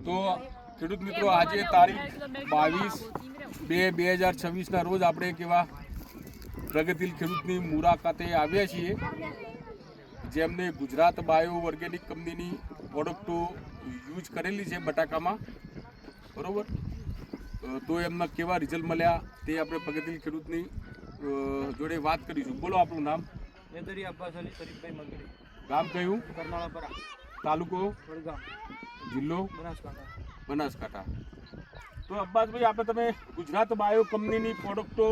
તો ખેડૂત મિત્રો આજે તારીખ 22/2/2026 રોજ આપણે એક એવા પ્રગતિશીલ ખેડૂતની મુલાકાતે આવ્યા છીએ જેમને ગુજરાત બાયો ઓર્ગેનિક કંપનીની પ્રોડક્ટો યુઝ કરેલી છે બટાકામાં, બરોબર. તો એમના કેવા રિઝલ્ટ મળ્યા તે આપણે પ્રગતિશીલ ખેડૂતની જોડે વાત કરીશું. બોલો આપણું નામ? મેદરી અબ્બાસ અલી શરીફભાઈ મગરી. ગામ કયું? કરનાળાપરા. તાલુકો? વડગામ. જિલ્લો? બનાસકાંઠા. તો અબ્બાસભાઈ, આપણે તમે ગુજરાત બાયો કંપનીની પ્રોડક્ટો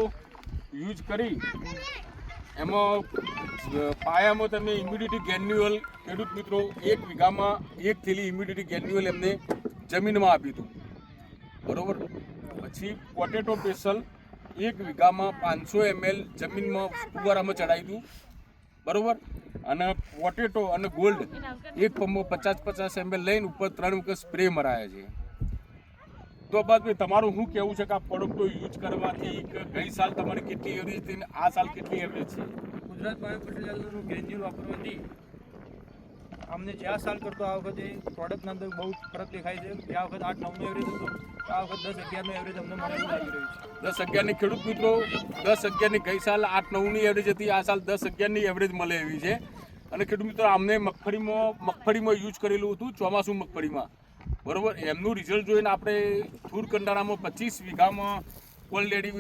યુઝ કરી, એમાં પાયામાં તમે ઇમ્યુનિટી ગ્રેન્યુઅલ, ખેડૂત મિત્રો 1 વીઘામાં 1 થેલી ઇમ્યુનિટી ગ્રેન્યુઅલ એમને જમીનમાં આપ્યું હતું, બરોબર. પછી પોટેટો સ્પેશિયલ 1 વીઘામાં 500 ml જમીનમાં ફુવારામાં ચડાવ્યું હતું, બરોબર. અને પોટેટો અને ગોલ્ડ 1 પંપમાં 50 ml લઈને ઉપર 3 વખત સ્પ્રે મરાયા છે. તો ભાઈ તમારું શું કહેવું છે કે આ પ્રોડક્ટો યુઝ કરવાથી ગઈ સાલ તમારી કેટલી એવરેજ હતી અને આ સાલ કેટલી એવરેજ છે? ગુજરાત બાયો ફર્ટિલાઇઝરનું ગ્રેન્યુઅલ વાપરવાથી અમને જ્યાં સાલ કરતો આ વખતે પ્રોડક્ટના અંદર બહુ ફરક દેખાય છે. આ વખત 8-9નો એવરેજ હતો, આ વખત 10-11નો એવરેજ અમને મળે એવું લાગી રહ્યું છે. 10-11ની ખેડૂત મિત્રો 10-11ની ગઈ સાલ 8-9ની એવરેજ હતી, આ સાલ 10-11ની એવરેજ મળે એવી છે. અને ખેડૂત મિત્રો અમને મગફળીમાં યુઝ કરેલું હતું, ચોમાસું મગફળીમાં, બરોબર. એમનું રિઝલ્ટ જોઈને આપણે થૂરકંડારામાં 25 વીઘામાં ઓલરેડી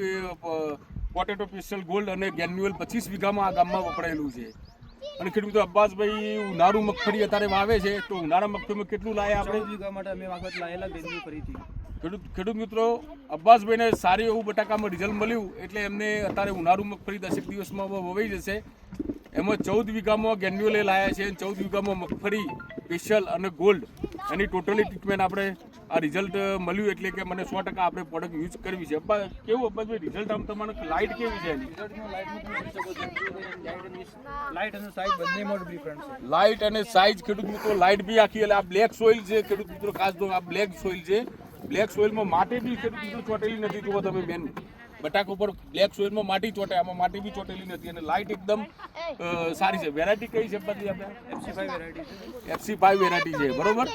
પોટેટો સ્પેશિયલ ગોલ્ડ અને ગ્રેન્યુઅલ 25 વીઘામાં આ ગામમાં વપરાયેલું છે. અને ખેડૂત મિત્રો અબ્બાસભાઈ ઉનાળુ મગફળી અત્યારે વાવે છે, તો ઉનાળા મગફળીમાં કેટલું લાયા આપણે? 14 વીઘા માટે અમે વખત લાયેલા ગ્રેન્યુઅલ ફરીથી. ખેડૂત મિત્રો અબ્બાસભાઈને સારું એવું બટાકામાં રિઝલ્ટ મળ્યું, એટલે એમને અત્યારે ઉનાળુ મગફળી 10 દિવસમાં વવાઈ જશે. એમાં 14 વીઘામાં ગ્રેન્યુઅલ લાયા છે, 14 વીઘામાં મગફળી સ્પેશિયલ અને ગોલ્ડ એની ટોટલી ટ્રીટમેન્ટ આપણે આ રિઝલ્ટ મળ્યું, એટલે કે મને 100% આપણે પ્રોડક્ટ યુઝ કરવી છે. કેવું અબ્બાસભાઈ રિઝલ્ટ આમ તમારે લાઇટ કેવી છે? લાઇટ અને સાઇઝ બંનેમાં ડિફરન્ટ છે. લાઇટ અને સાઇઝ ખેડૂત મિત્રો લાઇટ બી આખી, એટલે આ બ્લેક સોઇલ છે ખેડૂત મિત્રો, ખાસ તો આ બ્લેક સોઇલ છે. બ્લેક સોઇલમાં માટી બી ખેડૂત મિત્રો ચોટેલી નથી. જુઓ તમે બેન, બટાકા ઉપર બ્લેક સોઇલમાં માટી ચોટે, આમાં માટી બી ચોટેલી નથી અને લાઇટ એકદમ સારી છે. વેરાયટી કઈ છે બધી? આપણે FC5 વેરાયટી છે, બરોબર.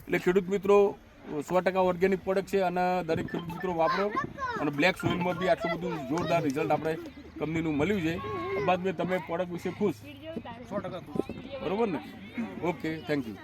એટલે ખેડૂત મિત્રો 100% ઓર્ગેનિક પ્રોડક્ટ છે અને દરેક ખેડૂત મિત્રો વાપરો. અને બ્લેક સોઇલમાં બી આટલું બધું જોરદાર રિઝલ્ટ આપણે કંપનીનું મળ્યું છે. બાદ મેં તમે પ્રોડક્ટ વિશે ખુશ? 100% ખુશ. બરોબર ને? Okay, thank you.